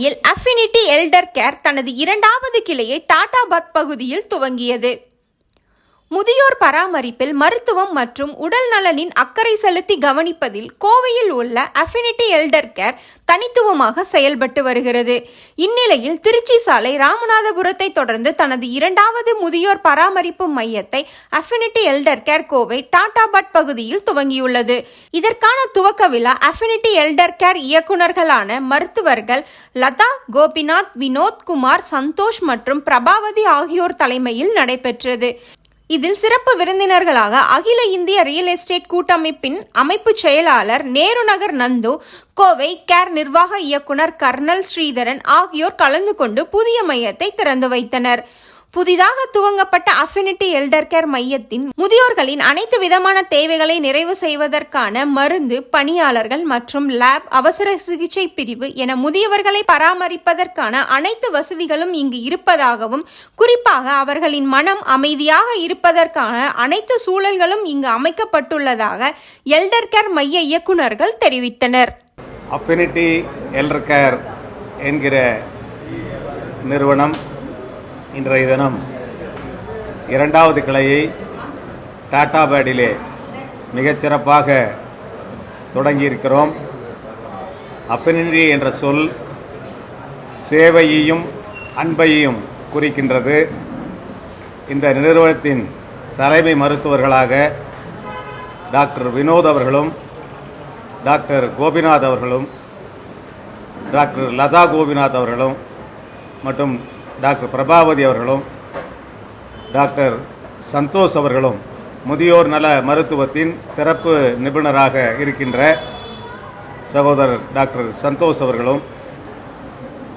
கோவையில் affinity elder care தனது 2வது கிளையை டாடாபாத் பகுதியில் துவங்கியது. முதியோர் பராமரிப்பில் மருத்துவம் மற்றும் உடல் நலனின் அக்கறை செலுத்தி கவனிப்பதில் கோவையில் உள்ள அஃபினிட்டி எல்டர் கேர் தனித்துவமாக செயல்பட்டு வருகிறது. இந்நிலையில் திருச்சி சாலை ராமநாதபுரத்தை தொடர்ந்து தனது 2வது முதியோர் பராமரிப்பு மையத்தை affinity elder care Kovai Tatabad பகுதியில் துவங்கியுள்ளது. இதற்கான துவக்க விழா அஃபினிட்டி எல்டர் கேர் இயக்குநர்களான மருத்துவர்கள் லதா, கோபிநாத், வினோத்குமார், சந்தோஷ் மற்றும் பிரபாவதி ஆகியோர் தலைமையில் நடைபெற்றது. இதில் சிறப்பு விருந்தினர்களாக அகில இந்திய ரியல் எஸ்டேட் கூட்டமைப்பின் அமைப்பு செயலாளர் நேருநகர் நந்து, கோவை கேர் நிர்வாக இயக்குனர் கர்னல் ஸ்ரீதரன் ஆகியோர் கலந்து கொண்டு புதிய மையத்தை திறந்து வைத்தனர். புதிதாக துவங்கப்பட்ட அஃபினிட்டி எல்டர் கேர் மையத்தின் முதியோர்களின் அனைத்து விதமான தேவைகளை நிறைவு செய்வதற்கான மருந்து, பணியாளர்கள் மற்றும் லேப், அவசர சிகிச்சை பிரிவு என முதியவர்களை பராமரிப்பதற்கான அனைத்து வசதிகளும் இங்கு இருப்பதாகவும், குறிப்பாக அவர்களின் மனம் அமைதியாக இருப்பதற்கான அனைத்து சூழல்களும் இங்கு அமைக்கப்பட்டுள்ளதாக எல்டர் கேர் மைய இயக்குநர்கள் தெரிவித்தனர். அஃபினிட்டி எல்டர் கேர் என்கிற நிறுவனம் இன்றைய தினம் 2வது கிளையை டாடாபாடிலே மிகச்சிறப்பாக தொடங்கியிருக்கிறோம். அஃபினிட்டி என்ற சொல் சேவையையும் அன்பையும் குறிக்கின்றது. இந்த நிறுவனத்தின் தலைமை மருத்துவர்களாக டாக்டர் வினோத் அவர்களும், டாக்டர் கோபிநாத் அவர்களும், டாக்டர் லதா கோபிநாத் அவர்களும் மற்றும் டாக்டர் பிரபாவதி அவர்களும், டாக்டர் சந்தோஷ் அவர்களும் முதியோர் நல மருத்துவத்தின் சிறப்பு நிபுணராக இருக்கின்ற சகோதரர் டாக்டர் சந்தோஷ் அவர்களும்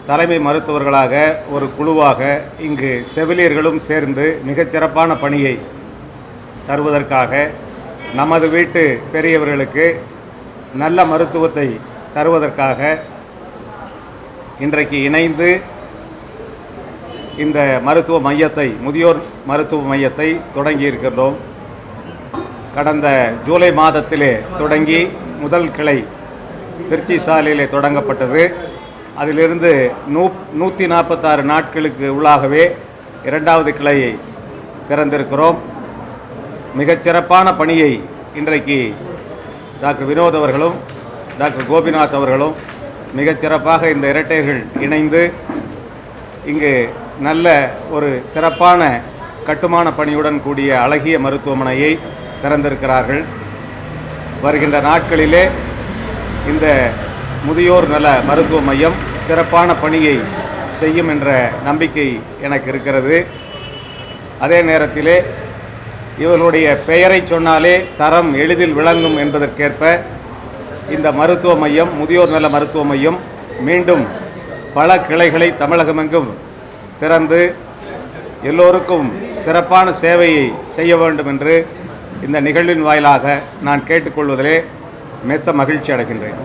தலைமை மருத்துவர்களாக ஒரு குழுவாக இங்கு செவிலியர்களும் சேர்ந்து மிகச்சிறப்பான பணியை தருவதற்காக, நமது வீட்டு பெரியவர்களுக்கு நல்ல மருத்துவத்தை தருவதற்காக இன்றைக்கு இணைந்து இந்த மருத்துவ மையத்தை, முதியோர் மருத்துவ மையத்தை தொடங்கியிருக்கிறோம். கடந்த ஜூலை மாதத்திலே தொடங்கி முதல் கிளை திருச்சி சாலையிலே தொடங்கப்பட்டது. அதிலிருந்து 146 நாட்களுக்கு உள்ளாகவே 2வது கிளையை திறந்திருக்கிறோம். மிகச்சிறப்பான பணியை இன்றைக்கு டாக்டர் வினோத் அவர்களும் டாக்டர் கோபிநாத் அவர்களும் மிகச்சிறப்பாக இந்த இரட்டையர்கள் இணைந்து இங்கு நல்ல ஒரு சிறப்பான கட்டுமான பணியுடன் கூடிய அழகிய மருத்துவமனையை திறந்திருக்கிறார்கள். வருகின்ற நாட்களிலே இந்த முதியோர் நல மருத்துவ மையம் சிறப்பான பணியை செய்யும் என்ற நம்பிக்கை எனக்கு இருக்கிறது. அதே நேரத்திலே இவர்களுடைய பெயரை சொன்னாலே தரம் எளிதில் விளங்கும் என்பதற்கேற்ப இந்த மருத்துவ மையம், முதியோர் நல மருத்துவ மையம் மீண்டும் பல கிளைகளை தமிழகமெங்கும் திறந்து எல்லோருக்கும் சிறப்பான சேவையை செய்ய வேண்டும் என்று இந்த நிகழ்வின் வாயிலாக நான் கேட்டுக்கொள்வதிலே மெத்த மகிழ்ச்சி அடைகின்றேன்.